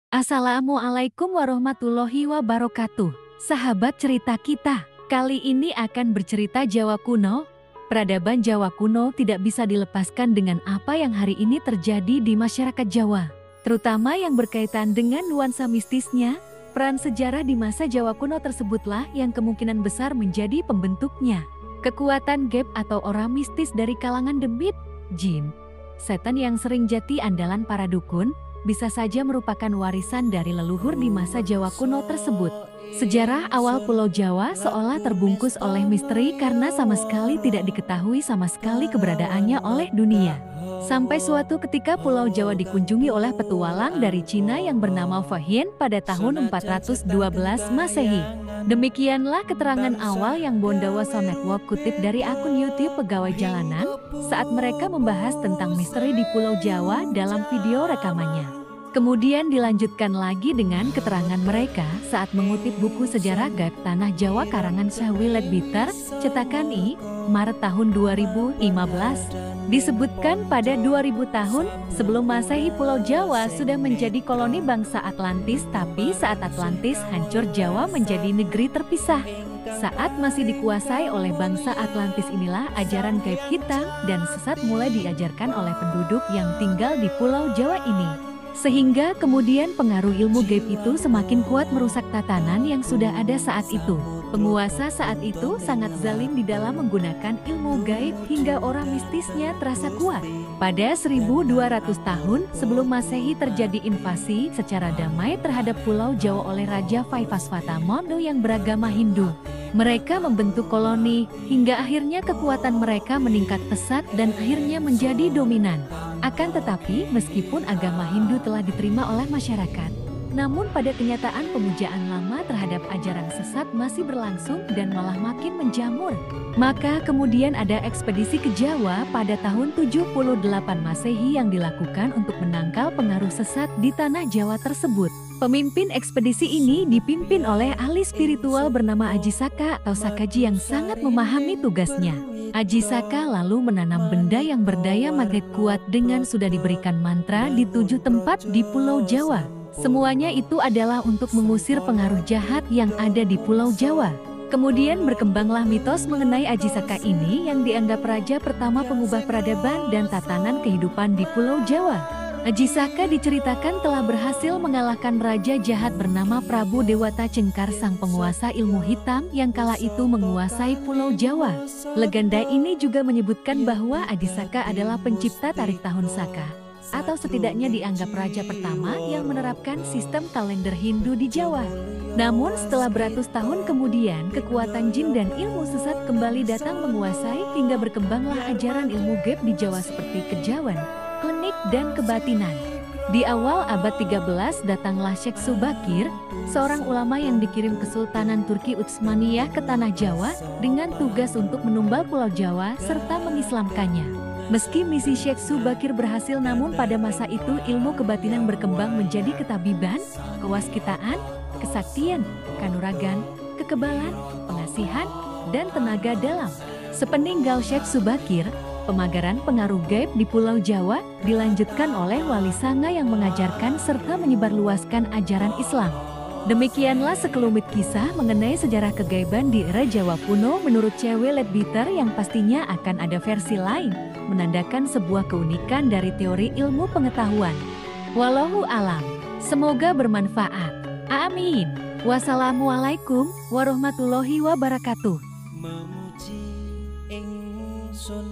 Assalamualaikum warahmatullahi wabarakatuh. Sahabat cerita kita, kali ini akan bercerita Jawa kuno. Peradaban Jawa kuno tidak bisa dilepaskan dengan apa yang hari ini terjadi di masyarakat Jawa, terutama yang berkaitan dengan nuansa mistisnya. Peran sejarah di masa Jawa kuno tersebutlah yang kemungkinan besar menjadi pembentuknya. Kekuatan gaib atau aura mistis dari kalangan demit, jin, setan yang sering jadi andalan para dukun, bisa saja merupakan warisan dari leluhur di masa Jawa kuno tersebut. Sejarah awal Pulau Jawa seolah terbungkus oleh misteri karena sama sekali tidak diketahui sama sekali keberadaannya oleh dunia. Sampai suatu ketika Pulau Jawa dikunjungi oleh petualang dari Cina yang bernama Fahin pada tahun 412 Masehi. Demikianlah keterangan awal yang Bondowoso Network kutip dari akun YouTube Pegawai Jalanan saat mereka membahas tentang misteri di Pulau Jawa dalam video rekamannya. Kemudian dilanjutkan lagi dengan keterangan mereka saat mengutip buku Sejarah Gaib Tanah Jawa karangan Syawi Leadbeater, cetakan I, Maret tahun 2015. Disebutkan pada 2000 tahun sebelum Masehi Pulau Jawa sudah menjadi koloni bangsa Atlantis, tapi saat Atlantis hancur Jawa menjadi negeri terpisah. Saat masih dikuasai oleh bangsa Atlantis inilah ajaran gaib hitam dan sesat mulai diajarkan oleh penduduk yang tinggal di Pulau Jawa ini. Sehingga kemudian pengaruh ilmu gaib itu semakin kuat merusak tatanan yang sudah ada saat itu. Penguasa saat itu sangat zalim di dalam menggunakan ilmu gaib hingga aura mistisnya terasa kuat. Pada 1200 tahun sebelum Masehi terjadi invasi secara damai terhadap Pulau Jawa oleh Raja Vaivasvata Mondo yang beragama Hindu. Mereka membentuk koloni hingga akhirnya kekuatan mereka meningkat pesat dan akhirnya menjadi dominan. Akan tetapi meskipun agama Hindu telah diterima oleh masyarakat, namun pada kenyataan pemujaan lama terhadap ajaran sesat masih berlangsung dan malah makin menjamur. Maka kemudian ada ekspedisi ke Jawa pada tahun 78 Masehi yang dilakukan untuk menangkal pengaruh sesat di tanah Jawa tersebut. Pemimpin ekspedisi ini dipimpin oleh ahli spiritual bernama Aji Saka atau Sakaji yang sangat memahami tugasnya. Aji Saka lalu menanam benda yang berdaya magnet kuat dengan sudah diberikan mantra di 7 tempat di Pulau Jawa. Semuanya itu adalah untuk mengusir pengaruh jahat yang ada di Pulau Jawa. Kemudian berkembanglah mitos mengenai Aji Saka ini yang dianggap raja pertama pengubah peradaban dan tatanan kehidupan di Pulau Jawa. Aji Saka diceritakan telah berhasil mengalahkan raja jahat bernama Prabu Dewata Cengkar sang penguasa ilmu hitam yang kala itu menguasai Pulau Jawa. Legenda ini juga menyebutkan bahwa Aji Saka adalah pencipta tarik tahun Saka, atau setidaknya dianggap raja pertama yang menerapkan sistem kalender Hindu di Jawa. Namun setelah beratus tahun kemudian kekuatan jin dan ilmu sesat kembali datang menguasai hingga berkembanglah ajaran ilmu gaib di Jawa seperti kejawen, klinik dan kebatinan. Di awal abad 13 datanglah Syekh Subakir, seorang ulama yang dikirim Kesultanan Turki Utsmaniyah ke tanah Jawa dengan tugas untuk menumbal Pulau Jawa serta mengislamkannya. Meski misi Syekh Subakir berhasil, namun pada masa itu ilmu kebatinan berkembang menjadi ketabiban, kewaskitaan, kesaktian, kanuragan, kekebalan, pengasihan, dan tenaga dalam. Sepeninggal Syekh Subakir, pemagaran pengaruh gaib di Pulau Jawa dilanjutkan oleh Wali Sanga yang mengajarkan serta menyebarluaskan ajaran Islam. Demikianlah sekelumit kisah mengenai sejarah kegaiban di era Jawa kuno menurut Syawi Leadbeater yang pastinya akan ada versi lain, menandakan sebuah keunikan dari teori ilmu pengetahuan. Wallahu alam. Semoga bermanfaat. Amin. Wassalamualaikum warahmatullahi wabarakatuh. Memuji ingsun